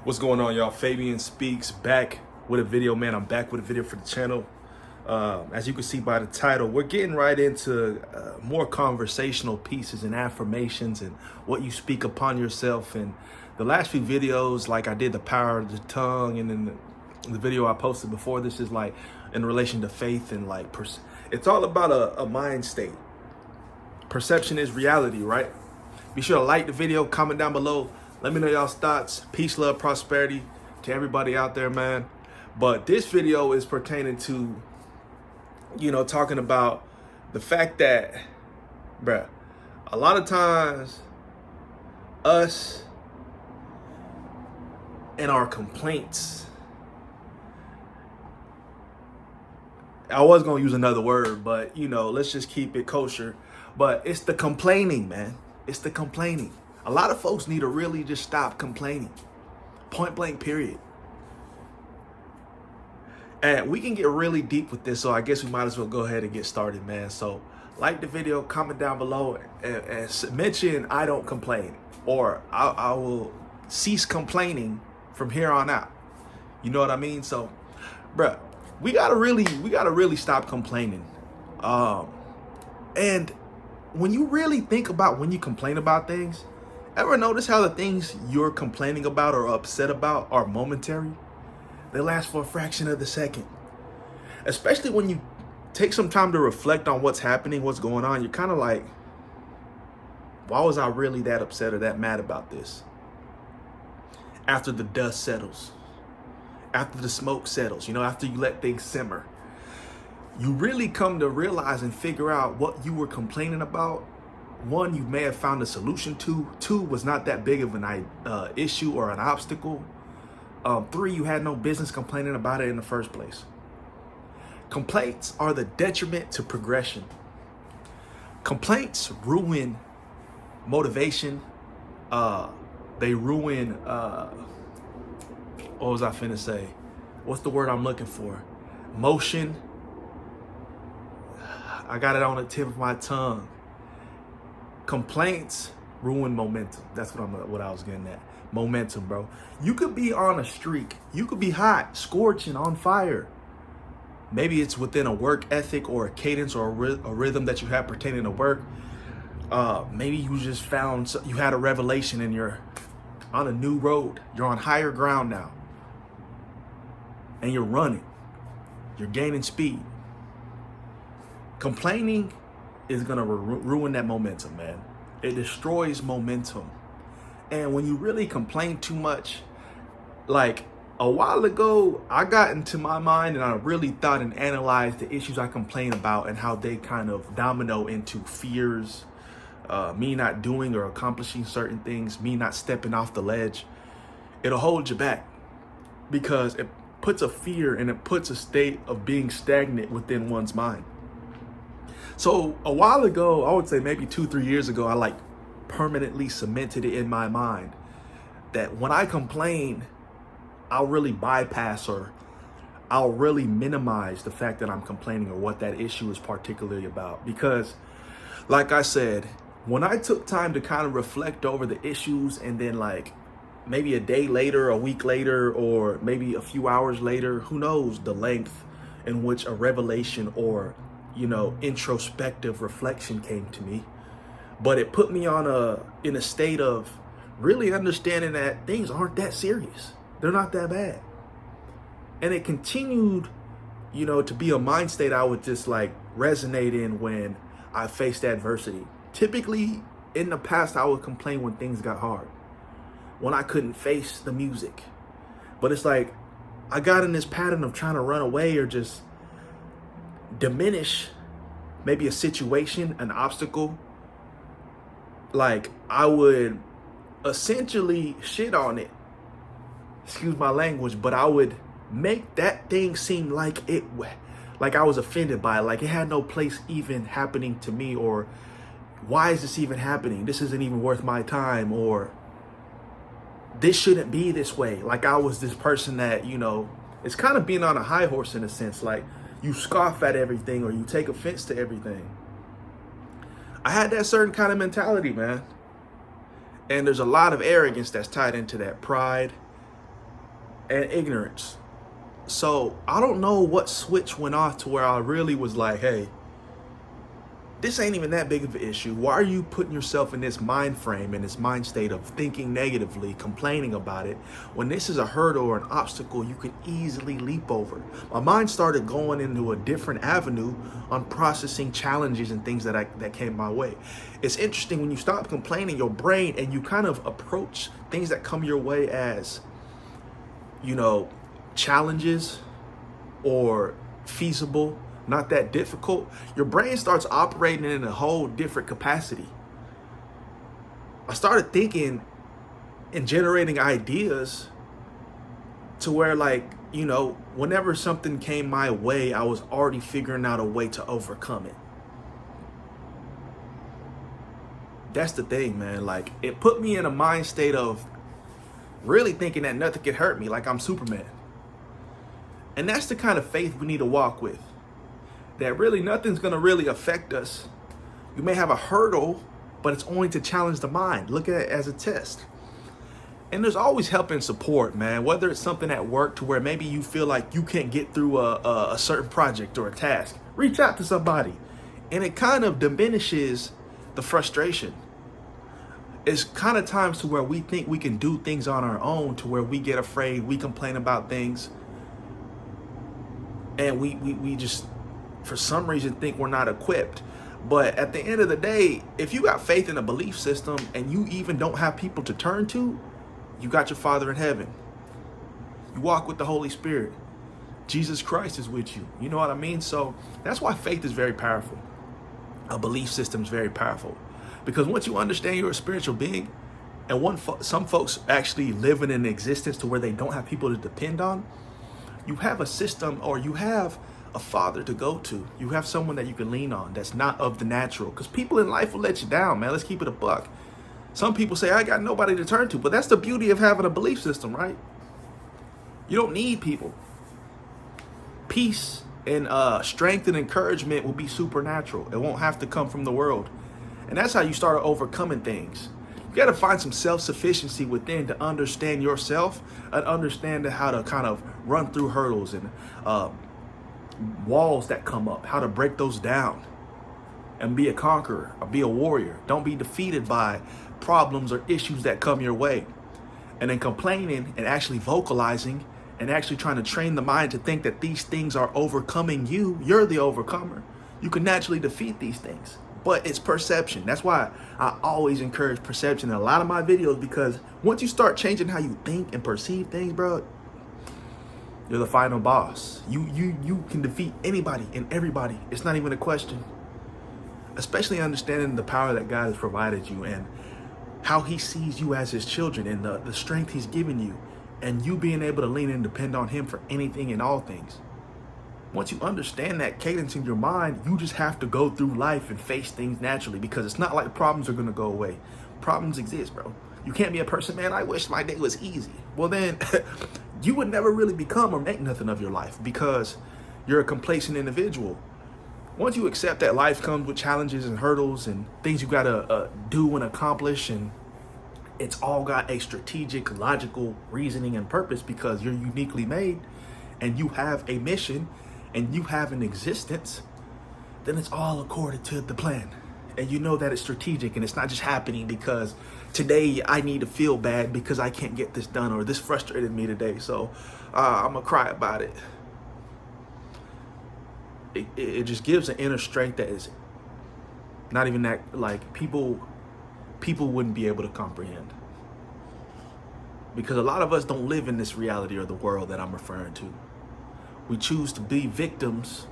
What's going on, y'all? Fabian Speaks back with a video, man. I'm back with a video for the channel. As you can see by the title, we're getting right into more conversational pieces and affirmations and what you speak upon yourself. And the last few videos, like I did the power of the tongue, and then the video I posted before this is like in relation to faith and like it's all about a mind state. Perception is reality, right? Be sure to like the video, comment down below. Let me know y'all's thoughts. Peace, love, prosperity to everybody out there, man. But this video is pertaining to, talking about the fact that, bruh, a lot of times us and our complaints, I was going to use another word, but, let's just keep it kosher. But it's the complaining, man. It's the complaining. A lot of folks need to really just stop complaining. Point blank, period. And we can get really deep with this, so I guess we might as well go ahead and get started, man. So like the video, comment down below, and mention I don't complain, or I will cease complaining from here on out. You know what I mean? So, bruh, we gotta really stop complaining. And when you really think about when you complain about things, ever notice how the things you're complaining about or upset about are momentary? They last for a fraction of the second. Especially when you take some time to reflect on what's happening, what's going on, you're kind of like, why was I really that upset or that mad about this? After the dust settles, after the smoke settles, after you let things simmer, you really come to realize and figure out what you were complaining about. One, you may have found a solution to. Two, was not that big of an issue or an obstacle. Three, you had no business complaining about it in the first place. Complaints are the detriment to progression. Complaints ruin motivation. They ruin, what was I finna say? What's the word I'm looking for? Motion. I got it on the tip of my tongue. Complaints ruin momentum. That's what I was getting at. Momentum, bro. You could be on a streak. You could be hot, scorching, on fire. Maybe it's within a work ethic or a cadence or a rhythm that you have pertaining to work. Maybe you just you had a revelation and you're on a new road. You're on higher ground now. And you're running. You're gaining speed. Complaining is gonna ruin that momentum, man. It destroys momentum. And when you really complain too much, like a while ago, I got into my mind and I really thought and analyzed the issues I complain about and how they kind of domino into fears, me not doing or accomplishing certain things, me not stepping off the ledge. It'll hold you back because it puts a fear and it puts a state of being stagnant within one's mind. So a while ago, I would say maybe 2-3 years ago, I permanently cemented it in my mind that when I complain, I'll really bypass or I'll really minimize the fact that I'm complaining or what that issue is particularly about. Because like I said, when I took time to kind of reflect over the issues and then maybe a day later, a week later, or maybe a few hours later, who knows the length in which a revelation or introspective reflection came to me. But it put me in a state of really understanding that things aren't that serious. They're not that bad. And it continued, to be a mind state I would just resonate in when I faced adversity. Typically in the past, I would complain when things got hard, when I couldn't face the music. But it's I got in this pattern of trying to run away or just diminish maybe a situation, an obstacle. I would essentially shit on it, excuse my language, but I would make that thing seem like I was offended by it, it had no place even happening to me, or why is this even happening? This isn't even worth my time, or this shouldn't be this way. I was this person that, it's kind of being on a high horse in a sense, you scoff at everything or you take offense to everything. I had that certain kind of mentality, man. And there's a lot of arrogance that's tied into that. Pride, and ignorance. So I don't know what switch went off to where I really was like, hey, this ain't even that big of an issue. Why are you putting yourself in this mind frame, in this mind state of thinking negatively, complaining about it, when this is a hurdle or an obstacle you can easily leap over? My mind started going into a different avenue on processing challenges and things that came my way. It's interesting when you stop complaining, your brain, and you kind of approach things that come your way as, challenges or feasible, not that difficult, your brain starts operating in a whole different capacity. I started thinking and generating ideas to where, whenever something came my way, I was already figuring out a way to overcome it. That's the thing, man. It put me in a mind state of really thinking that nothing could hurt me, like I'm Superman. And that's the kind of faith we need to walk with. That really nothing's gonna really affect us. You may have a hurdle, but it's only to challenge the mind. Look at it as a test. And there's always help and support, man. Whether it's something at work to where maybe you feel like you can't get through a certain project or a task, reach out to somebody. And it kind of diminishes the frustration. It's kind of times to where we think we can do things on our own, to where we get afraid, we complain about things, and we just, for some reason, think we're not equipped. But at the end of the day, if you got faith in a belief system and you even don't have people to turn to, you got your Father in heaven. You walk with the Holy Spirit. Jesus Christ is with you. You know what I mean? So that's why faith is very powerful. A belief system is very powerful. Because once you understand you're a spiritual being, and some folks actually live in an existence to where they don't have people to depend on, you have a system, or you have a father to go to. You have someone that you can lean on that's not of the natural. Because people in life will let you down, man. Let's keep it a buck. Some people say, I got nobody to turn to. But that's the beauty of having a belief system, right? You don't need people. Peace and strength and encouragement will be supernatural. It won't have to come from the world. And that's how you start overcoming things. You got to find some self-sufficiency within to understand yourself and understand how to kind of run through hurdles and walls that come up, how to break those down and be a conqueror or be a warrior. Don't be defeated by problems or issues that come your way. And then complaining and actually vocalizing and actually trying to train the mind to think that these things are overcoming you. You're the overcomer. You can naturally defeat these things. But it's perception. That's why I always encourage perception in a lot of my videos, because once you start changing how you think and perceive things, bro, you're the final boss. You can defeat anybody and everybody. It's not even a question. Especially understanding the power that God has provided you and how he sees you as his children and the strength he's given you, and you being able to lean and depend on him for anything and all things. Once you understand that cadence in your mind, you just have to go through life and face things naturally, because it's not like problems are going to go away. Problems exist, bro. You can't be a person, man, I wish my day was easy. Well, then you would never really become or make nothing of your life, because you're a complacent individual. Once you accept that life comes with challenges and hurdles and things you got to do and accomplish, and it's all got a strategic, logical reasoning and purpose, because you're uniquely made and you have a mission and you have an existence, then it's all according to the plan. And you know that it's strategic and it's not just happening because today I need to feel bad because I can't get this done, or this frustrated me today, so I'm gonna cry about it. It just gives an inner strength that is not even that, like, people wouldn't be able to comprehend. Because a lot of us don't live in this reality or the world that I'm referring to. We choose to be victims.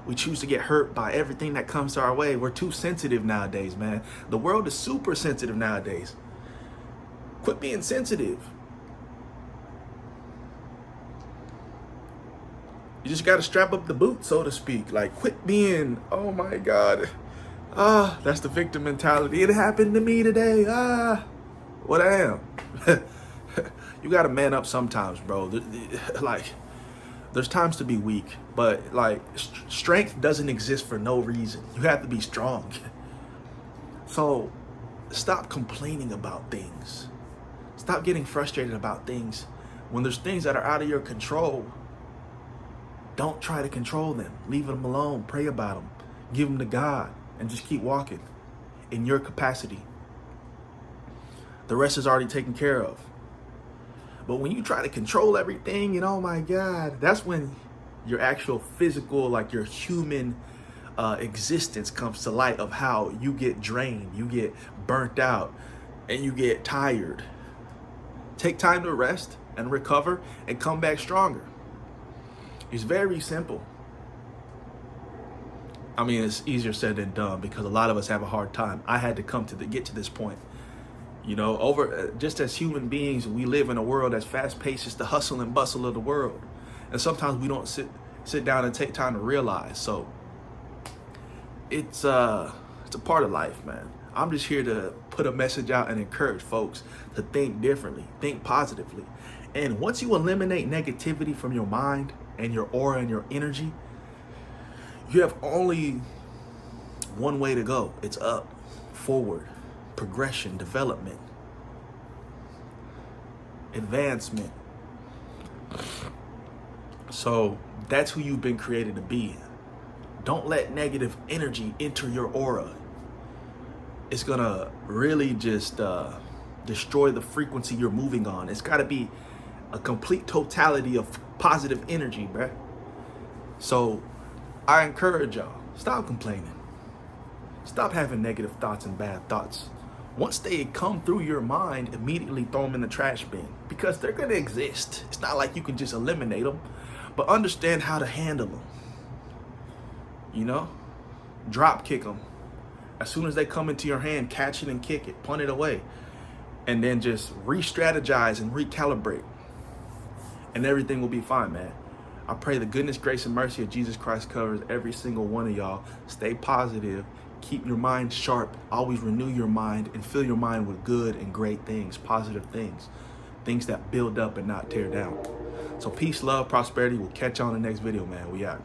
We choose to get hurt by everything that comes to our way. We're too sensitive nowadays, man. The world is super sensitive nowadays. Quit being sensitive. You just got to strap up the boot, so to speak. Like, quit being, oh my God. That's the victim mentality. It happened to me today. What I am. You got to man up sometimes, bro. Like, there's times to be weak, but like strength doesn't exist for no reason. You have to be strong. So stop complaining about things. Stop getting frustrated about things. When there's things that are out of your control, don't try to control them. Leave them alone. Pray about them. Give them to God and just keep walking in your capacity. The rest is already taken care of. But when you try to control everything, and oh my God, that's when your actual physical, like your human existence comes to light of how you get drained, you get burnt out, and you get tired. Take time to rest and recover and come back stronger. It's very simple. I mean, it's easier said than done because a lot of us have a hard time. I had to get to this point. You know, just as human beings, we live in a world that's fast paced. It's the hustle and bustle of the world. And sometimes we don't sit down and take time to realize. So it's a part of life, man. I'm just here to put a message out and encourage folks to think differently, think positively. And once you eliminate negativity from your mind and your aura and your energy, you have only one way to go. It's up, forward, progression, development, advancement. So that's who you've been created to be. Don't let negative energy enter your aura. It's gonna really just destroy the frequency you're moving on. It's gotta be a complete totality of positive energy, bruh. So I encourage y'all, stop complaining. Stop having negative thoughts and bad thoughts. Once they come through your mind, immediately throw them in the trash bin because they're gonna exist. It's not like you can just eliminate them, but understand how to handle them. You know, drop kick them. As soon as they come into your hand, catch it and kick it, punt it away, and then just re-strategize and recalibrate, and everything will be fine, man. I pray the goodness, grace, and mercy of Jesus Christ covers every single one of y'all. Stay positive. Keep your mind sharp. Always renew your mind and fill your mind with good and great things, positive things, things that build up and not tear down. So peace, love, prosperity. We'll catch you on the next video, man. We out.